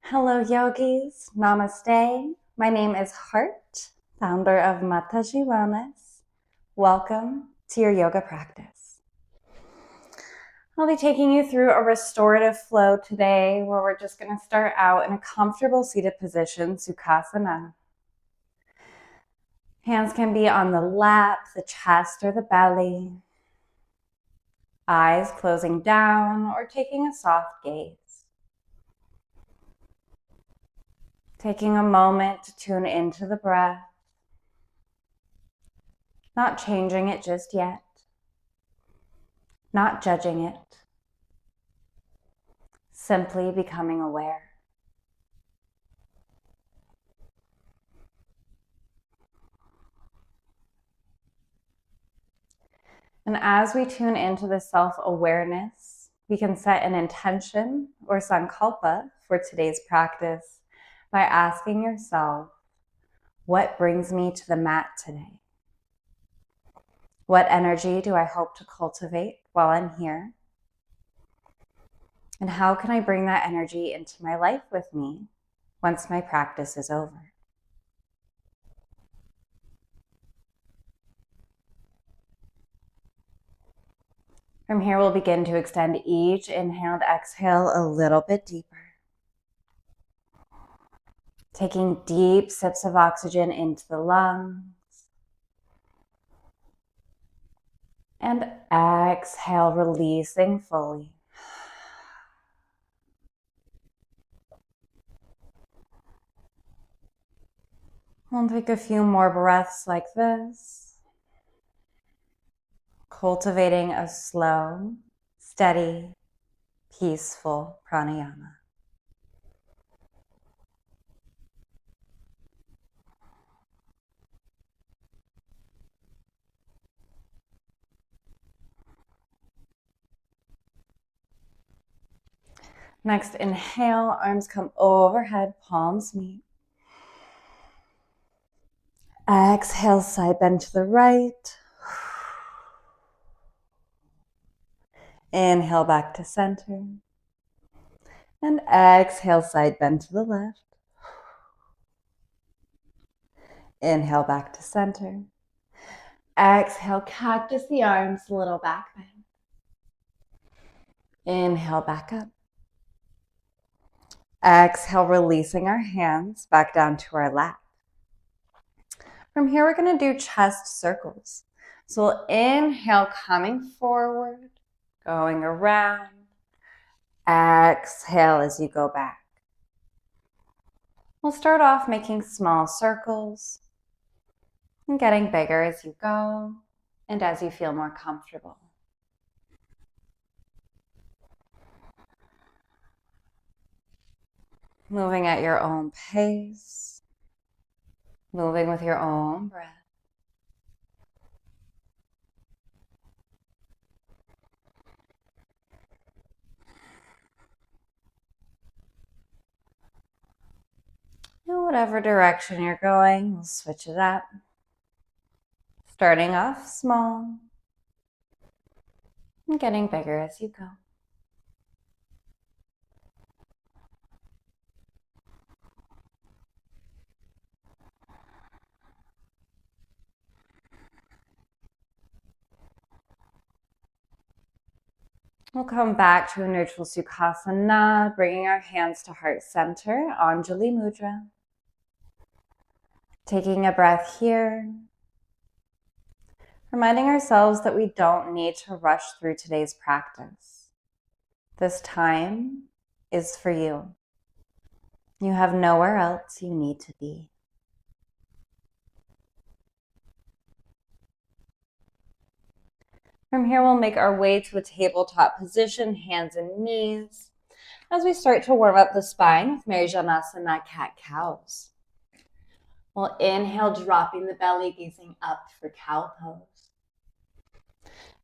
Hello, yogis. Namaste. My name is Hart, founder of Mataji Wellness. Welcome to your yoga practice. I'll be taking you through a restorative flow today where we're just going to start out in a comfortable seated position, Sukhasana. Hands can be on the lap, the chest, or the belly. Eyes closing down or taking a soft gaze. Taking a moment to tune into the breath. Not changing it just yet. Not judging it. Simply becoming aware. And as we tune into the self-awareness, we can set an intention or sankalpa for today's practice by asking yourself, what brings me to the mat today? What energy do I hope to cultivate while I'm here? And how can I bring that energy into my life with me once my practice is over? From here, we'll begin to extend each inhale and exhale a little bit deeper. Taking deep sips of oxygen into the lungs. And exhale, releasing fully. We'll take a few more breaths like this. Cultivating a slow, steady, peaceful pranayama. Next, inhale, arms come overhead, palms meet. Exhale, side bend to the right. Inhale back to center. And exhale, side bend to the left. Inhale back to center. Exhale, cactus the arms, little back bend. Inhale back up. Exhale, releasing our hands back down to our lap. From here, we're going to do chest circles. So we'll inhale, coming forward, going around. Exhale as you go back. We'll start off making small circles and getting bigger as you go and as you feel more comfortable. Moving at your own pace, moving with your own breath. In whatever direction you're going, we'll switch it up. Starting off small and getting bigger as you go. We'll come back to a neutral Sukhasana, bringing our hands to heart center, Anjali Mudra. Taking a breath here. Reminding ourselves that we don't need to rush through today's practice. This time is for you. You have nowhere else you need to be. From here, we'll make our way to a tabletop position, hands and knees, as we start to warm up the spine with Marijanasana cat-cows. We'll inhale, dropping the belly, gazing up for cow pose.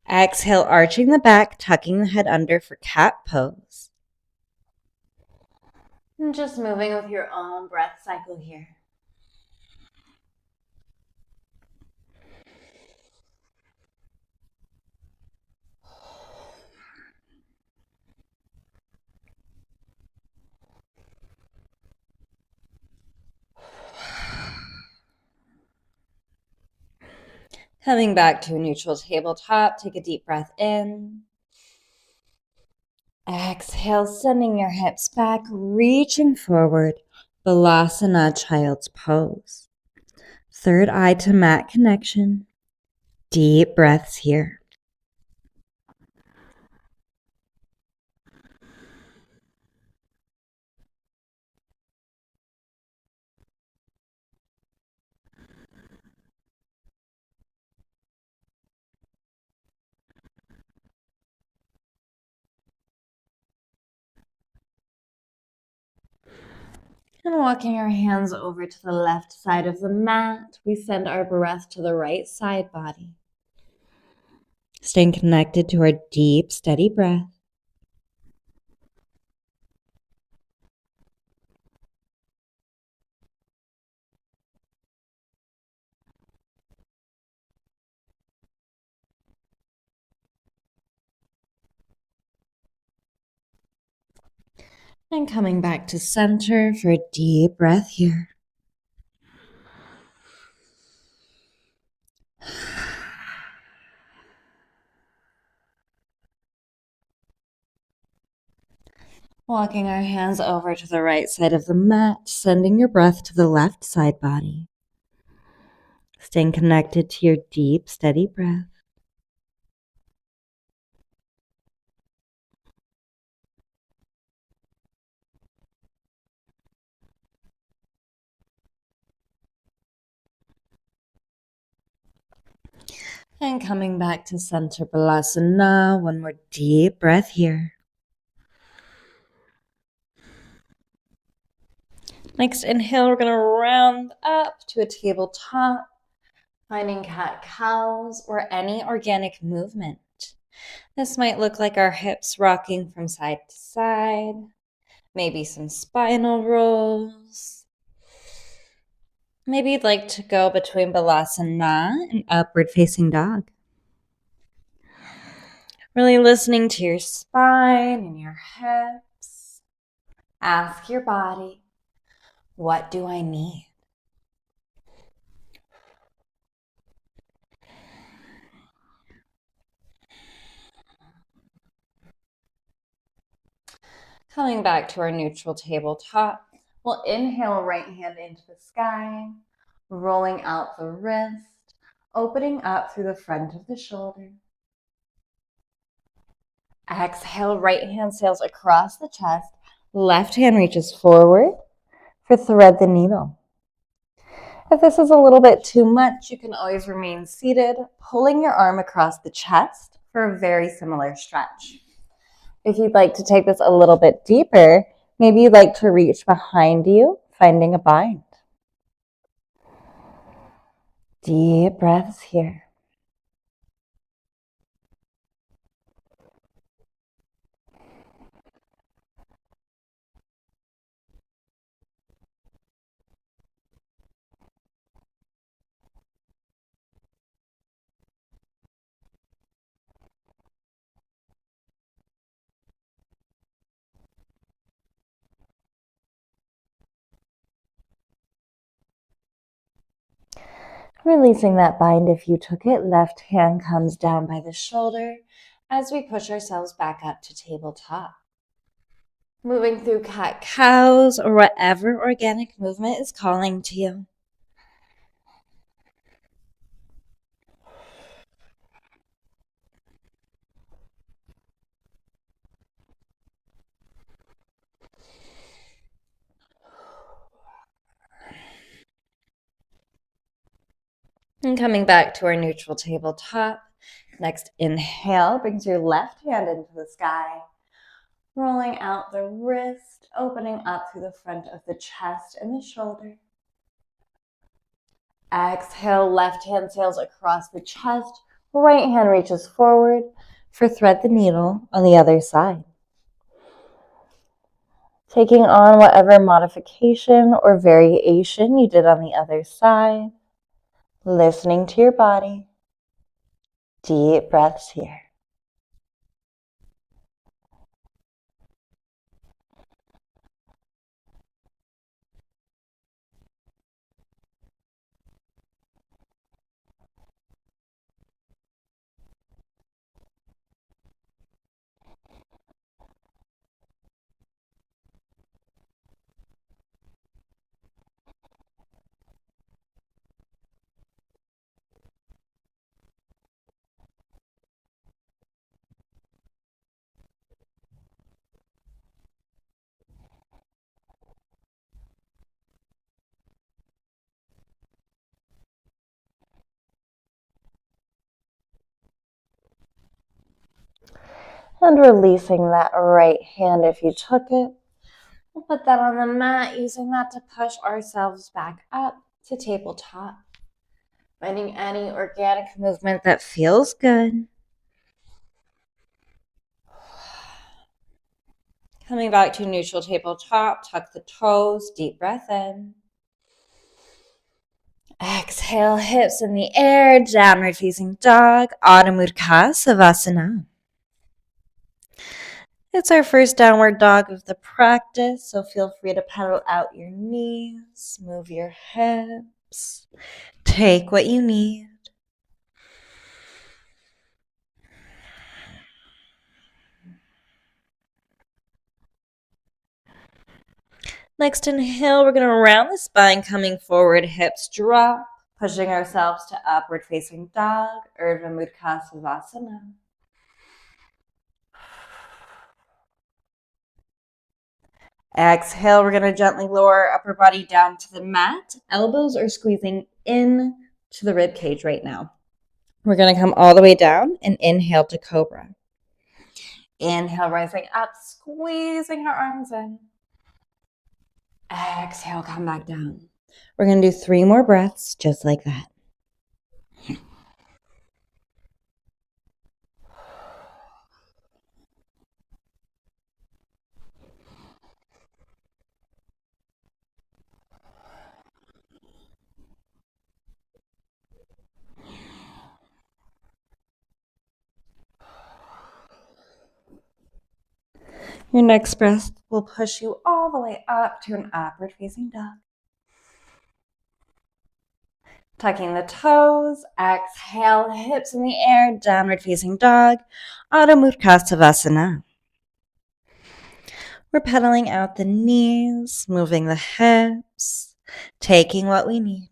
Exhale, arching the back, tucking the head under for cat pose. And just moving with your own breath cycle here. Coming back to a neutral tabletop, take a deep breath in. Exhale, sending your hips back, reaching forward, Balasana, child's pose. Third eye to mat connection. Deep breaths here. And walking our hands over to the left side of the mat, we send our breath to the right side body. Staying connected to our deep, steady breath. And coming back to center for a deep breath here. Walking our hands over to the right side of the mat, sending your breath to the left side body. Staying connected to your deep, steady breath. And coming back to center Balasana, one more deep breath here. Next inhale, we're going to round up to a tabletop, finding cat-cows or any organic movement. This might look like our hips rocking from side to side, maybe some spinal rolls. Maybe you'd like to go between Balasana and upward facing dog. Really listening to your spine and your hips. Ask your body, what do I need? Coming back to our neutral tabletop, we'll inhale right hand into the sky, rolling out the wrist, opening up through the front of the shoulder. Exhale, right hand sails across the chest, left hand reaches forward for thread the needle. If this is a little bit too much, you can always remain seated, pulling your arm across the chest for a very similar stretch. If you'd like to take this a little bit deeper, maybe you'd like to reach behind you, finding a bind. Deep breaths here. Releasing that bind if you took it, left hand comes down by the shoulder as we push ourselves back up to tabletop. Moving through cat-cows or whatever organic movement is calling to you. And coming back to our neutral tabletop. Next inhale brings your left hand into the sky, rolling out the wrist, opening up through the front of the chest and the shoulder. Exhale, left hand sails across the chest, right hand reaches forward for thread the needle on the other side. Taking on whatever modification or variation you did on the other side, listening to your body. Deep breaths here. And releasing that right hand if you took it. We'll put that on the mat, using that to push ourselves back up to tabletop. Finding any organic movement that feels good. Coming back to neutral tabletop, tuck the toes, deep breath in. Exhale, hips in the air, downward facing dog, Adho Mukha Savasana. It's our first downward dog of the practice, so feel free to pedal out your knees, move your hips, take what you need. Next inhale, we're going to round the spine, coming forward, hips drop, pushing ourselves to upward facing dog, Urdhva Mukha Savasana. Exhale, we're going to gently lower our upper body down to the mat. Elbows are squeezing in to the rib cage right now. We're going to come all the way down and inhale to cobra. Inhale, rising up, squeezing our arms in. Exhale, come back down. We're going to do 3 more breaths just like that. Your next breath will push you all the way up to an upward facing dog. Tucking the toes, exhale, hips in the air, downward facing dog, Adho Mukha Savasana. We're pedaling out the knees, moving the hips, taking what we need.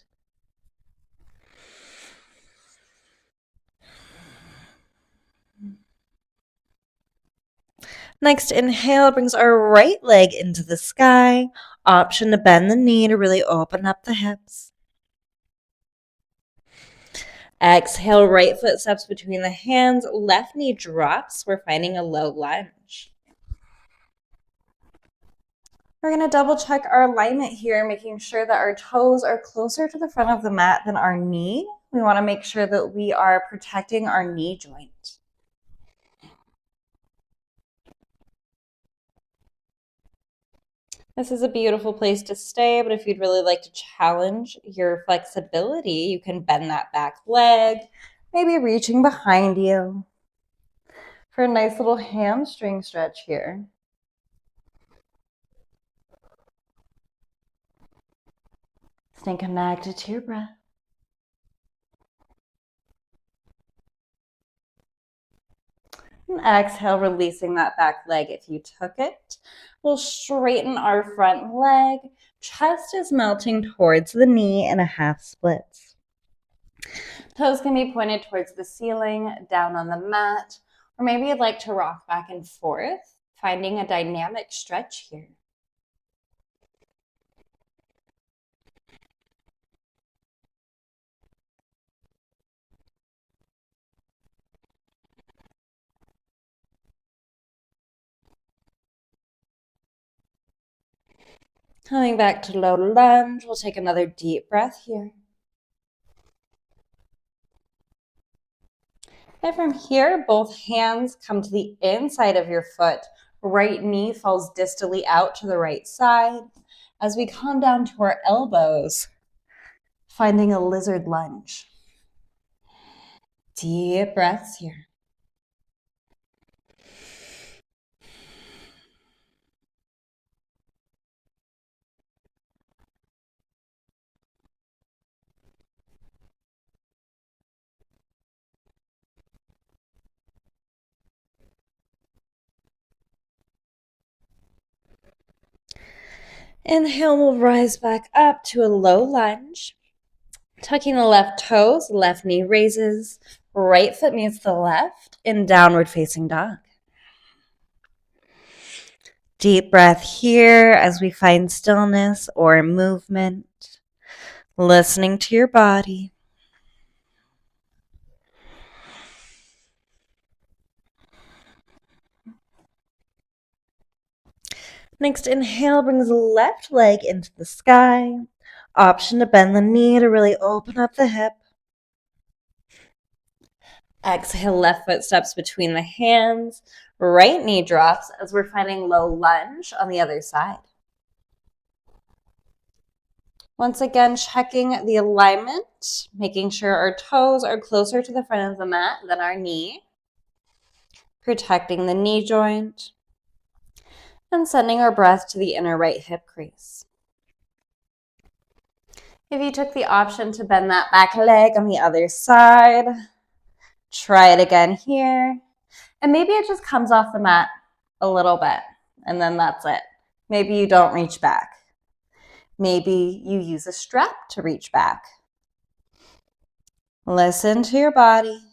Next inhale brings our right leg into the sky. Option to bend the knee to really open up the hips. Exhale, right foot steps between the hands, left knee drops. We're finding a low lunge. We're going to double check our alignment here, making sure that our toes are closer to the front of the mat than our knee. We want to make sure that we are protecting our knee joint. This is a beautiful place to stay, but if you'd really like to challenge your flexibility, you can bend that back leg, maybe reaching behind you for a nice little hamstring stretch here. Stay connected to your breath. And exhale, releasing that back leg if you took it. We'll straighten our front leg. Chest is melting towards the knee in a half splits. Toes can be pointed towards the ceiling, down on the mat, or maybe you'd like to rock back and forth, finding a dynamic stretch here. Coming back to low lunge, we'll take another deep breath here. And from here, both hands come to the inside of your foot. Right knee falls distally out to the right side. As we come down to our elbows, finding a lizard lunge. Deep breaths here. Inhale, we'll rise back up to a low lunge. Tucking the left toes, left knee raises, right foot meets the left in downward facing dog. Deep breath here as we find stillness or movement, listening to your body. Next inhale brings the left leg into the sky. Option to bend the knee to really open up the hip. Exhale, left foot steps between the hands. Right knee drops as we're finding low lunge on the other side. Once again, checking the alignment, making sure our toes are closer to the front of the mat than our knee. Protecting the knee joint. And sending our breath to the inner right hip crease. If you took the option to bend that back leg on the other side, try it again here. And maybe it just comes off the mat a little bit, and then that's it. Maybe you don't reach back. Maybe you use a strap to reach back. Listen to your body.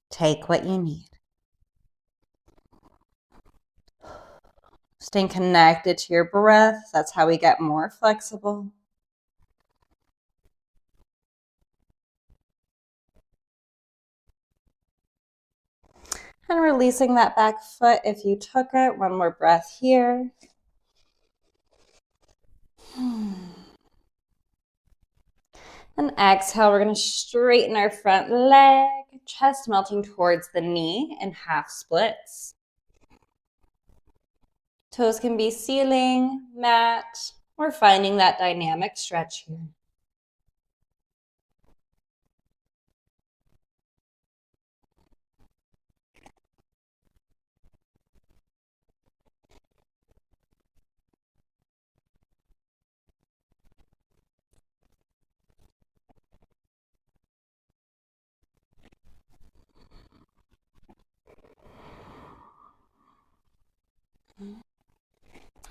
Take what you need. Staying connected to your breath. That's how we get more flexible. And releasing that back foot if you took it. One more breath here. And exhale, we're going to straighten our front leg, chest melting towards the knee in half splits. Toes can be ceiling, mat, or finding that dynamic stretch here.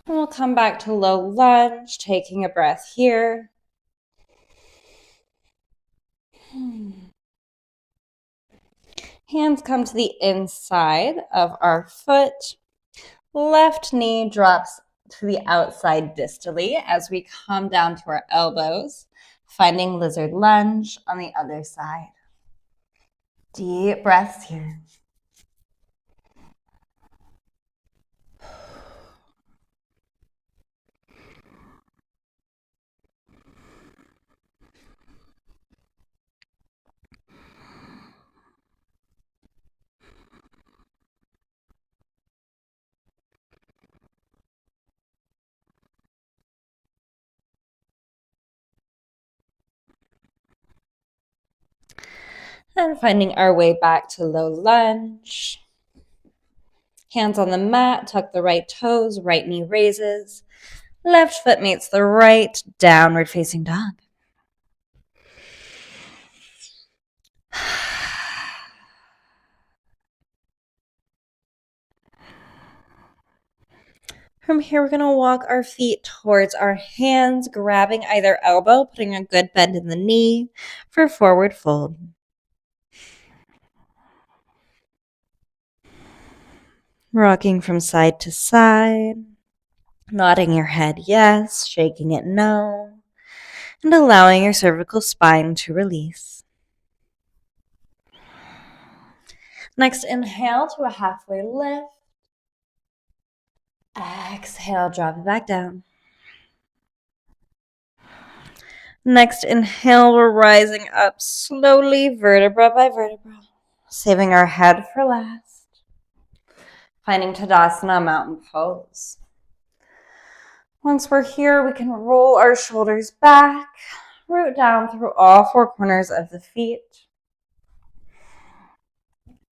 And we'll come back to low lunge, taking a breath here. Hands come to the inside of our foot. Left knee drops to the outside distally as we come down to our elbows, finding lizard lunge on the other side. Deep breaths here. And finding our way back to low lunge. Hands on the mat, tuck the right toes, right knee raises. Left foot meets the right, downward facing dog. From here, we're going to walk our feet towards our hands, grabbing either elbow, putting a good bend in the knee for forward fold. Rocking from side to side, nodding your head yes, shaking it no, and allowing your cervical spine to release. Next, inhale to a halfway lift. Exhale, drop it back down. Next, inhale, we're rising up slowly, vertebra by vertebra, saving our head for last. Finding Tadasana, mountain pose. Once we're here, we can roll our shoulders back, root down through all four corners of the feet.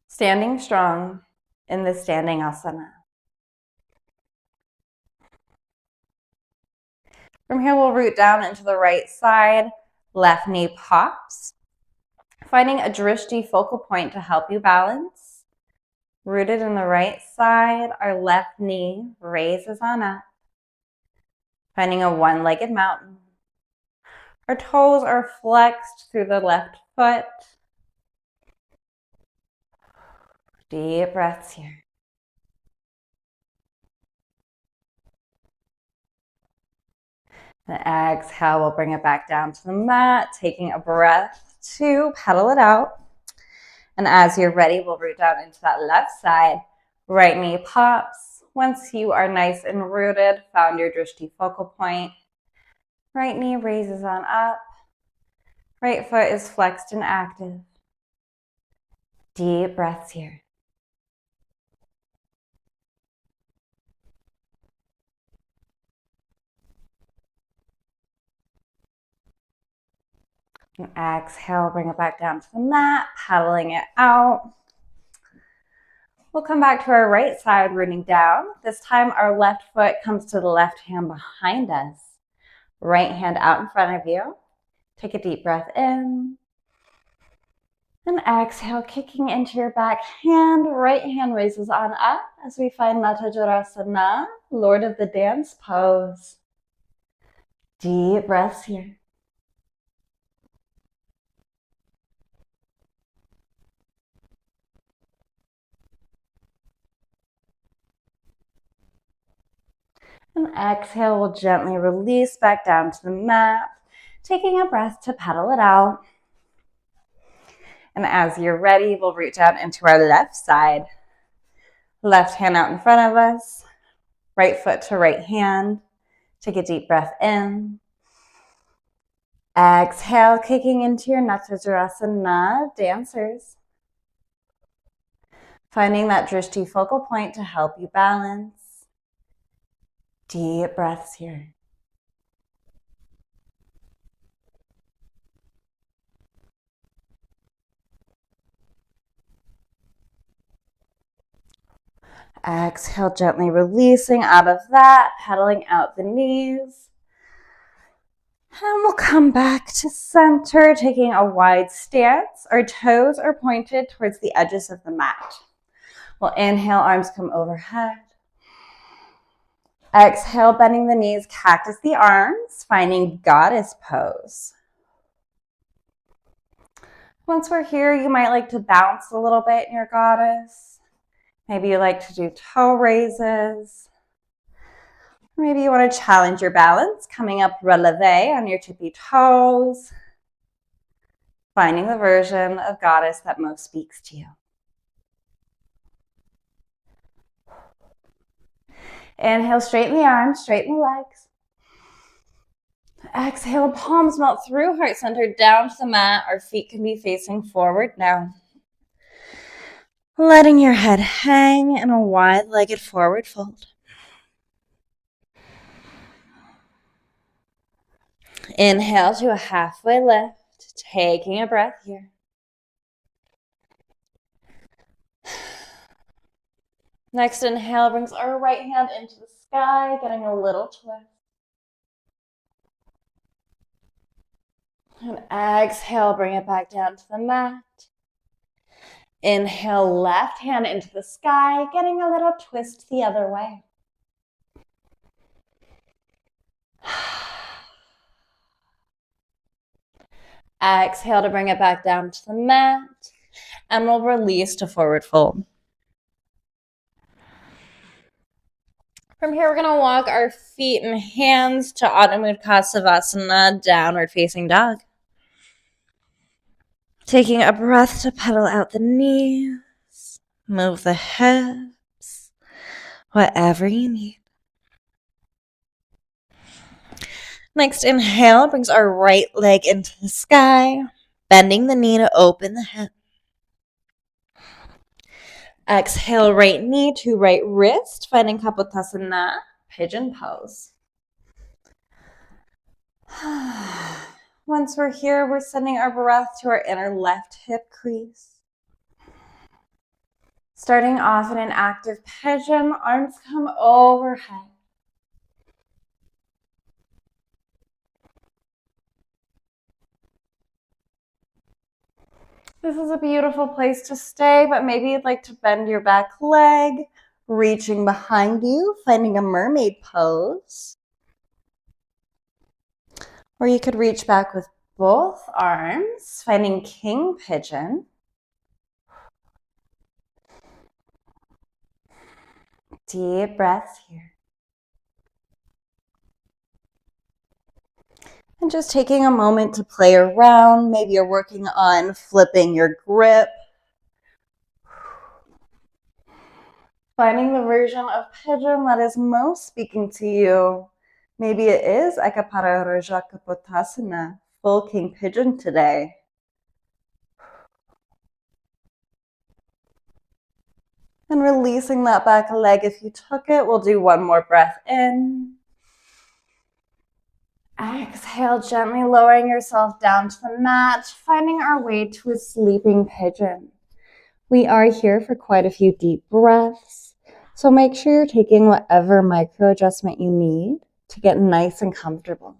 Standing strong in the standing asana. From here, we'll root down into the right side, left knee pops. Finding a drishti focal point to help you balance. Rooted in the right side, our left knee raises on up. Finding a one-legged mountain. Our toes are flexed through the left foot. Deep breaths here. And exhale, we'll bring it back down to the mat, taking a breath to pedal it out. And as you're ready, we'll root down into that left side. Right knee pops, Once you are nice and rooted, found your drishti focal point, right knee raises on up, right foot is flexed and active. Deep breaths here. And exhale, bring it back down to the mat, paddling it out. We'll come back to our right side, rooting down. This time our left foot comes to the left hand behind us. Right hand out in front of you. Take a deep breath in. And exhale, kicking into your back hand. Right hand raises on up as we find Natajurasana, Lord of the Dance pose. Deep breaths here. And exhale, we'll gently release back down to the mat, taking a breath to pedal it out. And as you're ready, we'll reach out into our left side. Left hand out in front of us, right foot to right hand. Take a deep breath in. Exhale, kicking into your Natajurasana, dancers. Finding that drishti focal point to help you balance. Deep breaths here. Exhale, gently releasing out of that, pedaling out the knees. And we'll come back to center, taking a wide stance. Our toes are pointed towards the edges of the mat. We'll inhale, arms come overhead. Exhale, bending the knees, cactus the arms, finding goddess pose. Once we're here, you might like to bounce a little bit in your goddess. Maybe you like to do toe raises. Maybe you want to challenge your balance, coming up releve on your tippy toes. Finding the version of goddess that most speaks to you. Inhale, straighten the arms, straighten the legs. Exhale, palms melt through, heart center down to the mat. Our feet can be facing forward now. Letting your head hang in a wide-legged forward fold. Inhale to a halfway lift, taking a breath here. Next inhale brings our right hand into the sky, getting a little twist. And exhale, bring it back down to the mat. Inhale, left hand into the sky, getting a little twist the other way. Exhale to bring it back down to the mat, and we'll release to forward fold. From here, we're going to walk our feet and hands to Adho Mukha Savasana, downward facing dog. Taking a breath to pedal out the knees, move the hips, whatever you need. Next inhale brings our right leg into the sky, bending the knee to open the hip. Exhale, right knee to right wrist, finding Kapotasana, pigeon pose. Once we're here, we're sending our breath to our inner left hip crease. Starting off in an active pigeon, arms come overhead. This is a beautiful place to stay, but maybe you'd like to bend your back leg, reaching behind you, finding a mermaid pose. Or you could reach back with both arms, finding king pigeon. Deep breaths here. And just taking a moment to play around. Maybe you're working on flipping your grip. Finding the version of pigeon that is most speaking to you. Maybe it is Ekapara Roja Kapotasana, full king pigeon today. And releasing that back leg if you took it. We'll do one more breath in. Exhale, gently lowering yourself down to the mat, finding our way to a sleeping pigeon. We are here for quite a few deep breaths, so make sure you're taking whatever micro adjustment you need to get nice and comfortable.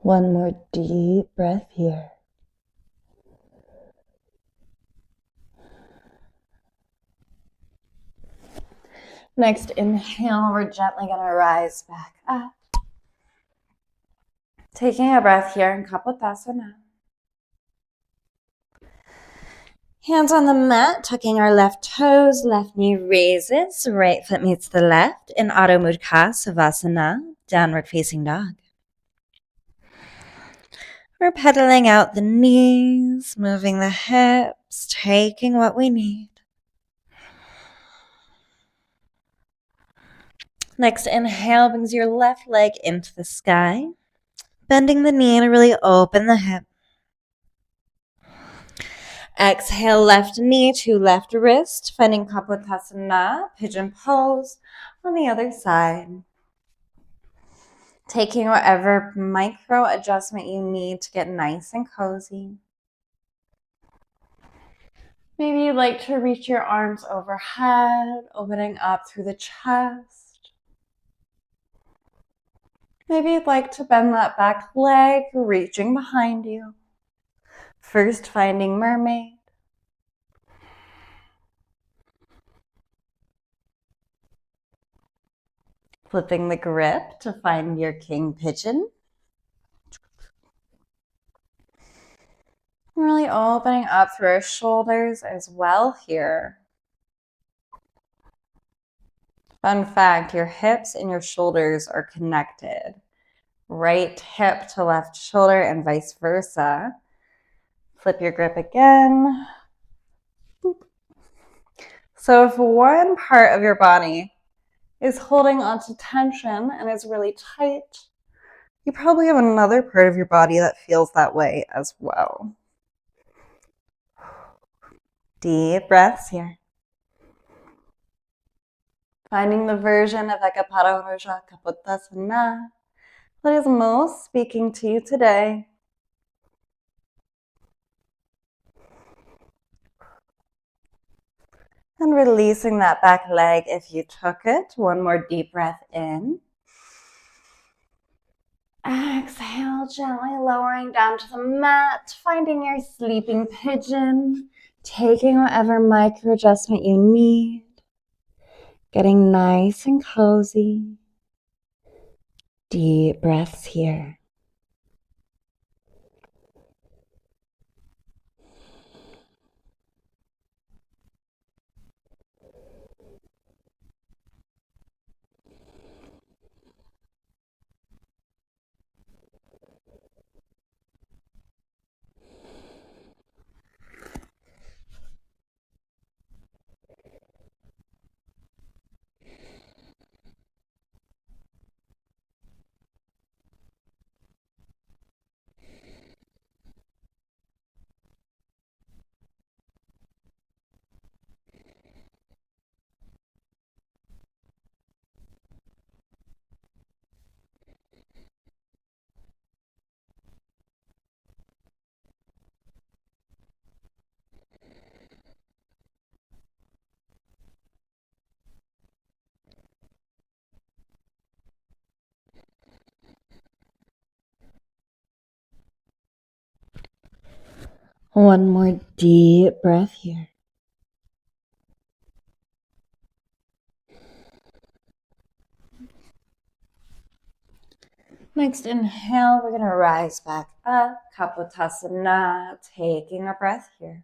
One more deep breath here. Next inhale, we're gently going to rise back up. Taking a breath here in Kapotasana. Hands on the mat, tucking our left toes, left knee raises, right foot meets the left in Adho Mukha Savasana, downward facing dog. We're pedaling out the knees, moving the hips, taking what we need. Next inhale brings your left leg into the sky, bending the knee to really open the hip. Exhale, left knee to left wrist, finding Kapotasana, pigeon pose on the other side. Taking whatever micro adjustment you need to get nice and cozy. Maybe you'd like to reach your arms overhead, opening up through the chest. Maybe you'd like to bend that back leg, reaching behind you. First, finding mermaid. Flipping the grip to find your king pigeon. Really opening up through our shoulders as well here. Fun fact, your hips and your shoulders are connected. Right hip to left shoulder and vice versa. Flip your grip again. Boop. So if one part of your body is holding onto tension and is really tight, you probably have another part of your body that feels that way as well. Deep breaths here. Finding the version of Ekapara Roja Kapotasana that is most speaking to you today. And releasing that back leg if you took it. One more deep breath in. Exhale, gently lowering down to the mat, finding your sleeping pigeon, taking whatever micro adjustment you need, getting nice and cozy. Deep breaths here. One more deep breath here. Next inhale, we're going to rise back up, Kapotasana, taking a breath here.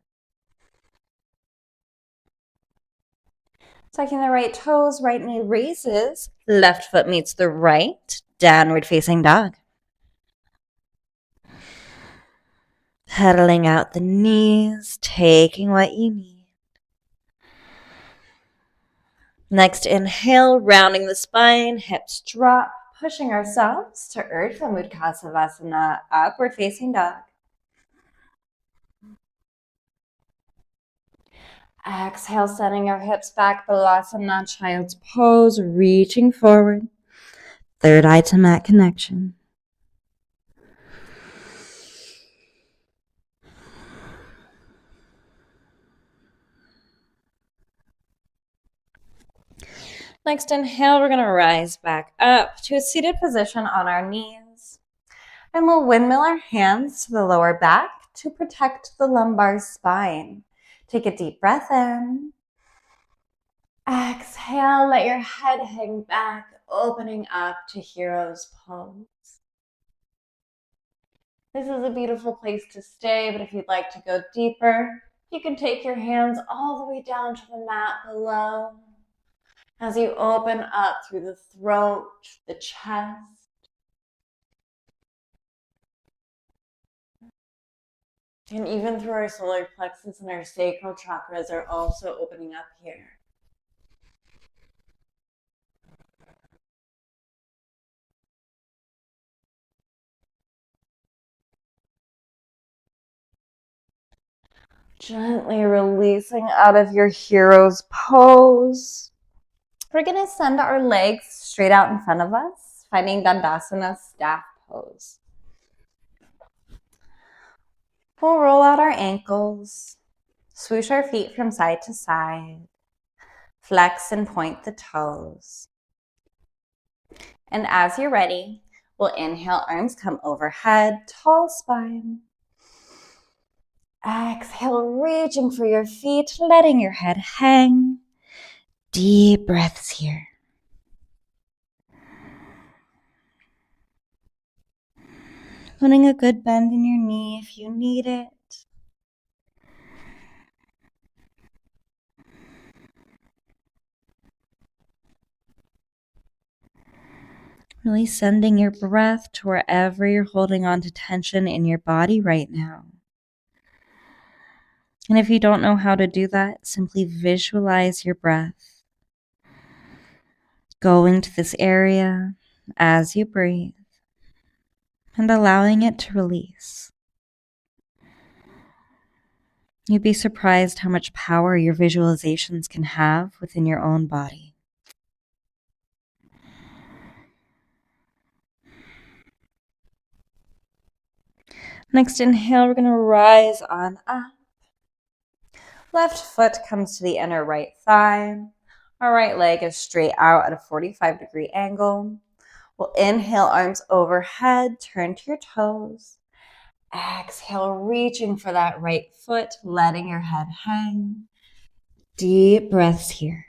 Tucking the right toes, right knee raises, left foot meets the right, downward facing dog. Pedaling out the knees, taking what you need. Next inhale, rounding the spine, hips drop, pushing ourselves to Urdhva Mukha Savasana, upward facing dog. Exhale, sending our hips back, Balasana, child's pose, reaching forward. Third eye to mat connection. Next inhale, we're going to rise back up to a seated position on our knees. And we'll windmill our hands to the lower back to protect the lumbar spine. Take a deep breath in. Exhale, let your head hang back, opening up to hero's pose. This is a beautiful place to stay, but if you'd like to go deeper, you can take your hands all the way down to the mat below as you open up through the throat, the chest. And even through our solar plexus and our sacral chakras are also opening up here. Gently releasing out of your hero's pose. We're going to send our legs straight out in front of us, finding Dandasana staff pose. We'll roll out our ankles, swoosh our feet from side to side, flex and point the toes. And as you're ready, we'll inhale, arms come overhead, tall spine. Exhale, reaching for your feet, letting your head hang. Deep breaths here. Putting a good bend in your knee if you need it. Really sending your breath to wherever you're holding on to tension in your body right now. And if you don't know how to do that, simply visualize your breath going to this area as you breathe and allowing it to release. You'd be surprised how much power your visualizations can have within your own body. Next inhale, we're going to rise on up. Left foot comes to the inner right thigh. Our right leg is straight out at a 45-degree angle. We'll inhale, arms overhead, turn to your toes. Exhale, reaching for that right foot, letting your head hang. Deep breaths here.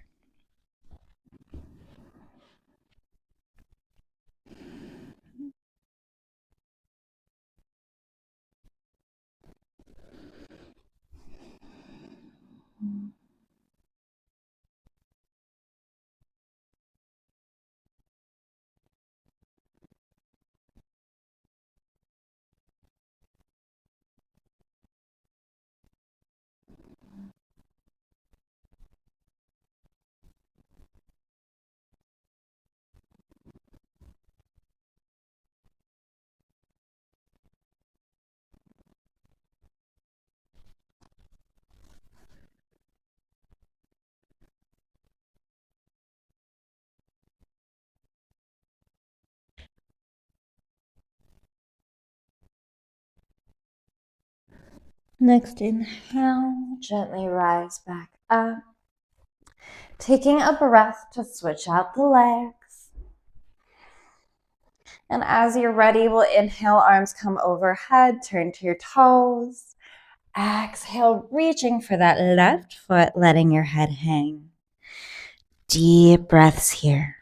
Next inhale, gently rise back up. Taking a breath to switch out the legs. And as you're ready, we'll inhale, arms come overhead, turn to your toes. Exhale, reaching for that left foot, letting your head hang. Deep breaths here.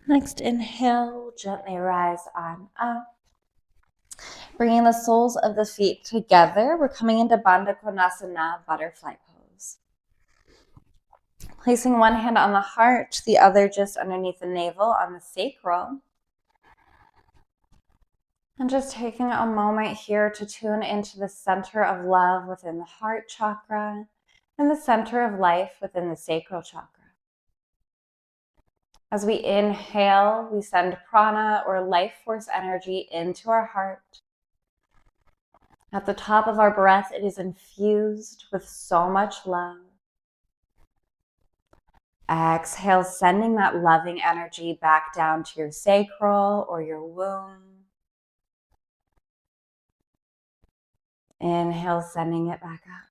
Next, inhale, gently rise on up. Bringing the soles of the feet together, we're coming into Bandha Konasana, butterfly pose. Placing one hand on the heart, the other just underneath the navel on the sacral. And just taking a moment here to tune into the center of love within the heart chakra and the center of life within the sacral chakra. As we inhale, we send prana or life force energy into our heart. At the top of our breath, it is infused with so much love. Exhale, sending that loving energy back down to your sacral or your womb. Inhale, sending it back up.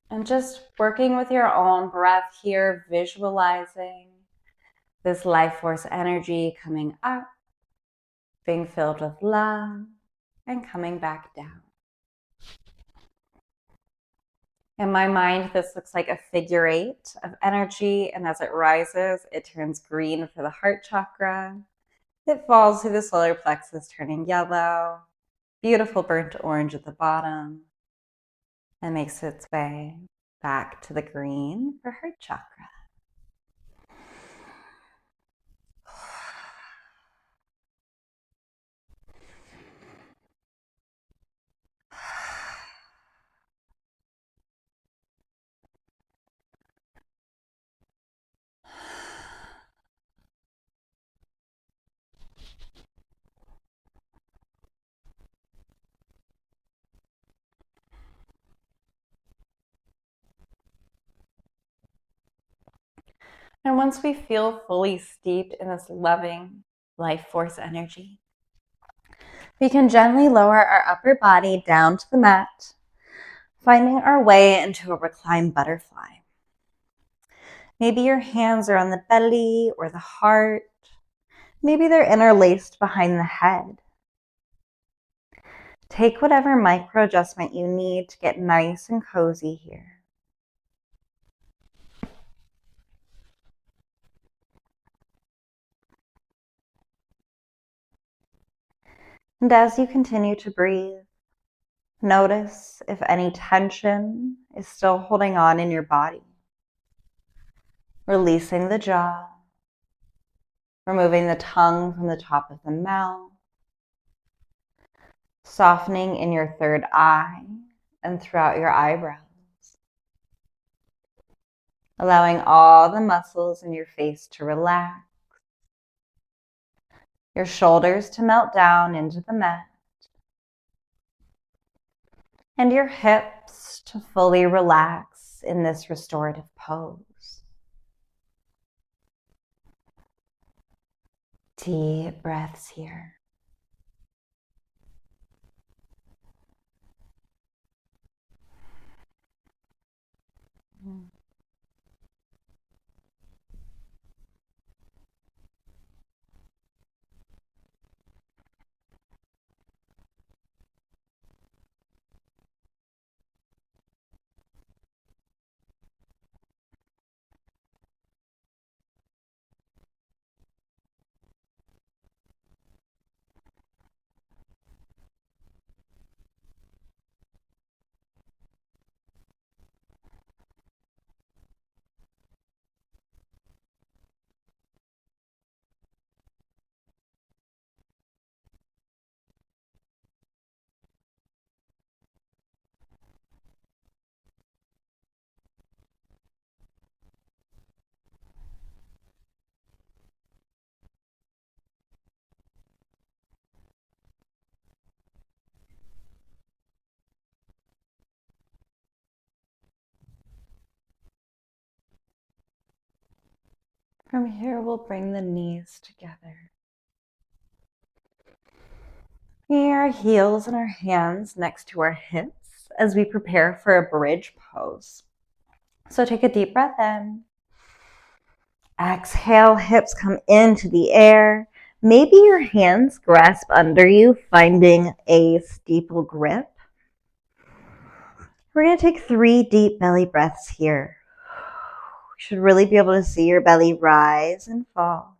And just working with your own breath here, visualizing this life force energy coming up, being filled with love, and coming back down. In my mind, this looks like a figure 8 of energy, and as it rises, it turns green for the heart chakra. It falls through the solar plexus, turning yellow, beautiful burnt orange at the bottom, and makes its way back to the green for heart chakra. And once we feel fully steeped in this loving life force energy, we can gently lower our upper body down to the mat, finding our way into a reclined butterfly. Maybe your hands are on the belly or the heart. Maybe they're interlaced behind the head. Take whatever micro adjustment you need to get nice and cozy here. And as you continue to breathe, notice if any tension is still holding on in your body. Releasing the jaw, removing the tongue from the top of the mouth, softening in your third eye and throughout your eyebrows. Allowing all the muscles in your face to relax, your shoulders to melt down into the mat, and your hips to fully relax in this restorative pose. Deep breaths here. From here, we'll bring the knees together. Bringing our heels and our hands next to our hips as we prepare for a bridge pose. So take a deep breath in. Exhale, hips come into the air. Maybe your hands grasp under you, finding a steeple grip. We're going to take 3 deep belly breaths here. You should really be able to see your belly rise and fall.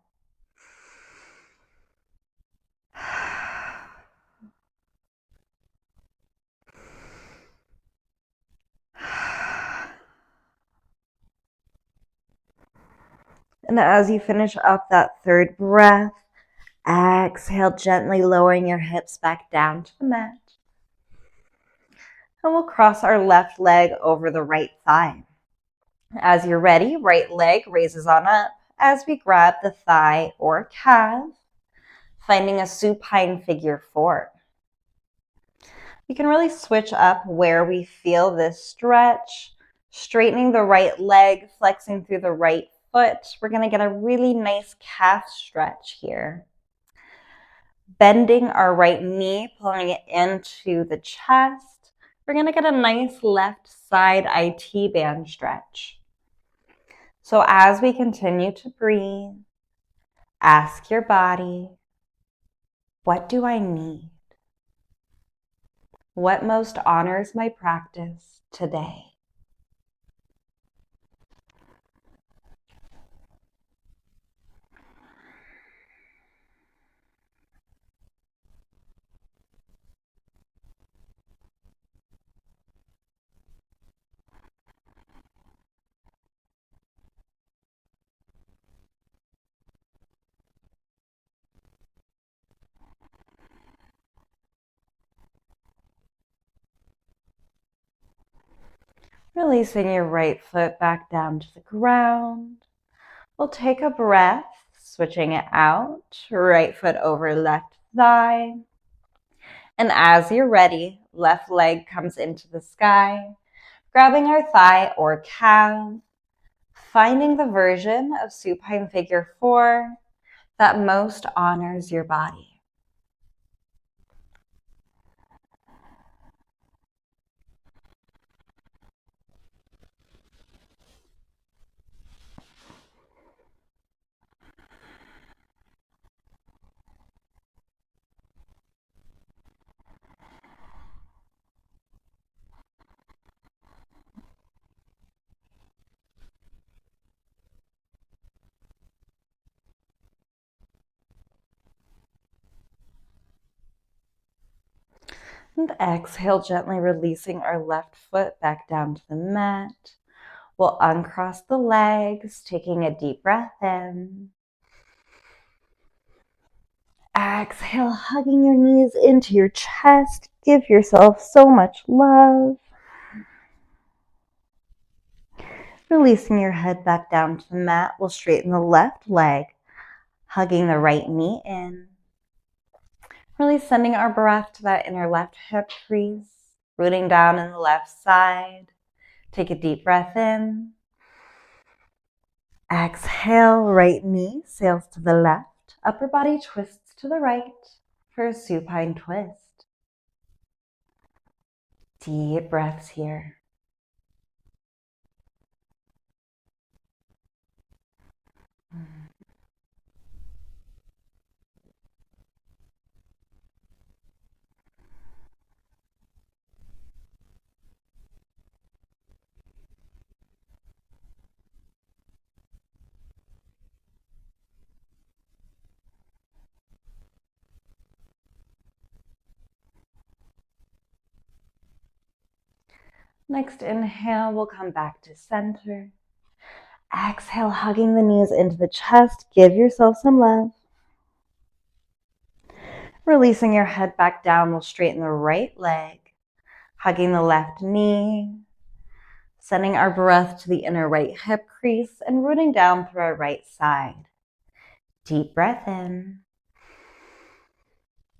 And as you finish up that 3rd breath, exhale, gently lowering your hips back down to the mat. And we'll cross our left leg over the right thigh. As you're ready, right leg raises on up as we grab the thigh or calf, finding a supine figure 4. You can really switch up where we feel this stretch, straightening the right leg, flexing through the right foot. We're going to get a really nice calf stretch here. Bending our right knee, pulling it into the chest. We're going to get a nice left side IT band stretch. So as we continue to breathe, ask your body, what do I need? What most honors my practice today? Releasing your right foot back down to the ground. We'll take a breath, switching it out, right foot over left thigh. And as you're ready, left leg comes into the sky, grabbing our thigh or calf, finding the version of supine figure 4 that most honors your body. And exhale, gently releasing our left foot back down to the mat. We'll uncross the legs, taking a deep breath in. Exhale, hugging your knees into your chest. Give yourself so much love. Releasing your head back down to the mat. We'll straighten the left leg, hugging the right knee in. Really sending our breath to that inner left hip crease, rooting down in the left side. Take a deep breath in. Exhale, right knee sails to the left, upper body twists to the right for a supine twist. Deep breaths here. Next inhale, we'll come back to center. Exhale, hugging the knees into the chest. Give yourself some love. Releasing your head back down, we'll straighten the right leg, hugging the left knee, sending our breath to the inner right hip crease and rooting down through our right side. Deep breath in.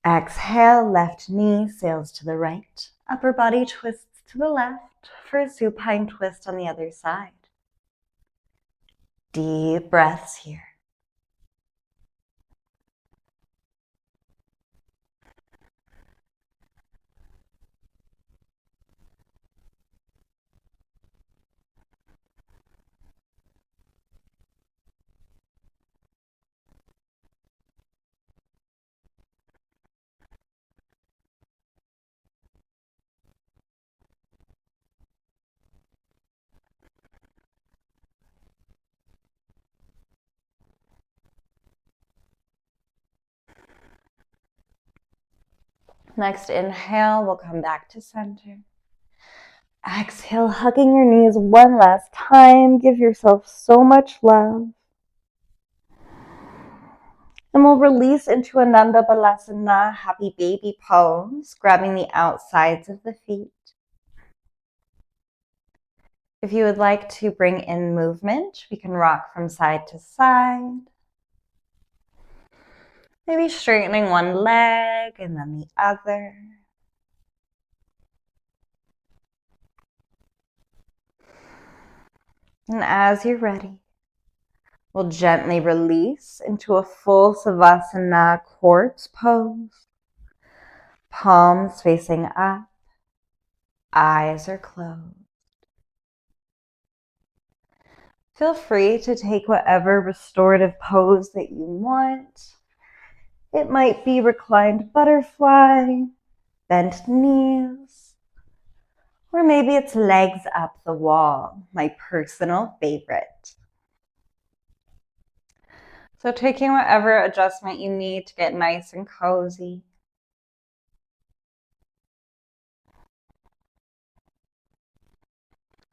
Exhale, left knee sails to the right, upper body twists to the left for a supine twist on the other side. Deep breaths here. Next inhale, we'll come back to center. Exhale, hugging your knees one last time. Give yourself so much love. And we'll release into Ananda Balasana, happy baby pose, grabbing the outsides of the feet. If you would like to bring in movement, we can rock from side to side. Maybe straightening one leg and then the other. And as you're ready, we'll gently release into a full Savasana corpse pose. Palms facing up, eyes are closed. Feel free to take whatever restorative pose that you want. It might be reclined butterfly, bent knees, or maybe it's legs up the wall, my personal favorite. So taking whatever adjustment you need to get nice and cozy.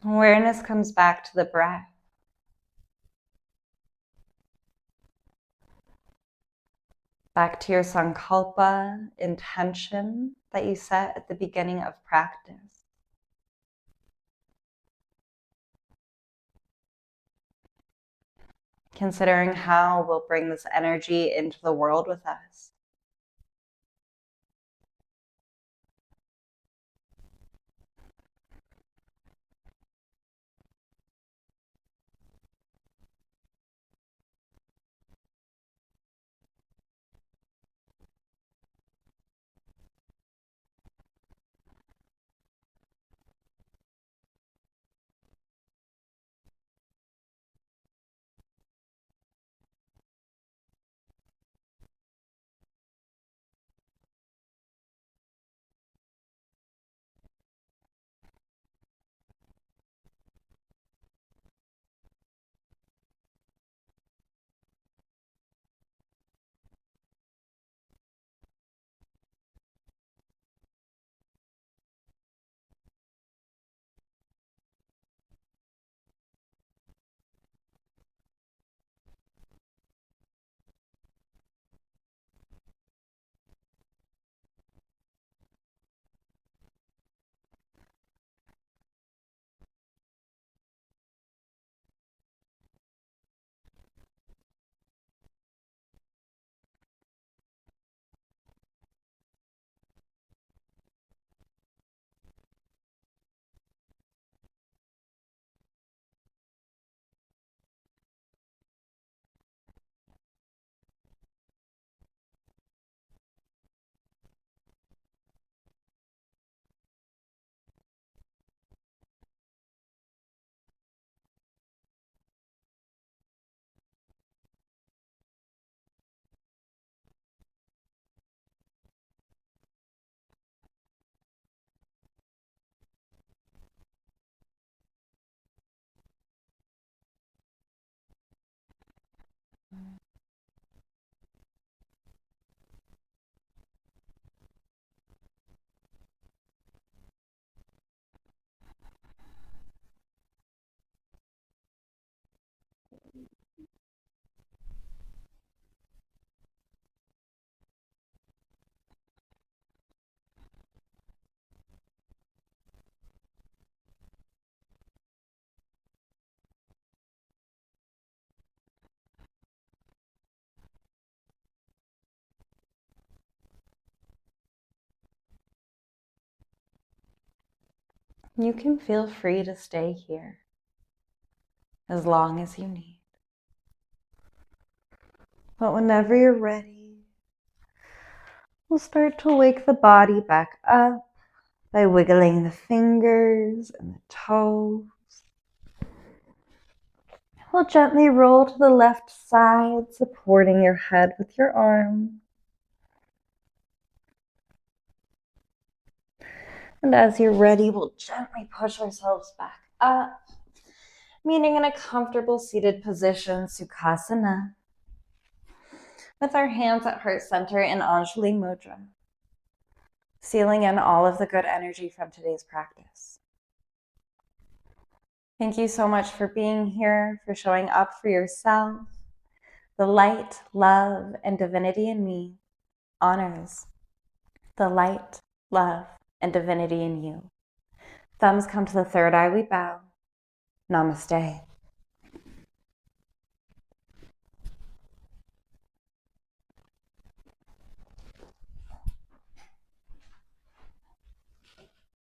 Awareness comes back to the breath. Back to your sankalpa, intention that you set at the beginning of practice. Considering how we'll bring this energy into the world with us. You can feel free to stay here as long as you need. But whenever you're ready, we'll start to wake the body back up by wiggling the fingers and the toes. We'll gently roll to the left side, supporting your head with your arm. And as you're ready, we'll gently push ourselves back up, meeting in a comfortable seated position, Sukhasana, with our hands at heart center in Anjali Mudra. sealing in all of the good energy from today's practice. Thank you so much for being here, for showing up for yourself. The light, love, and divinity in me honors the light, love, and divinity in you. Thumbs come to the third eye, we bow. Namaste.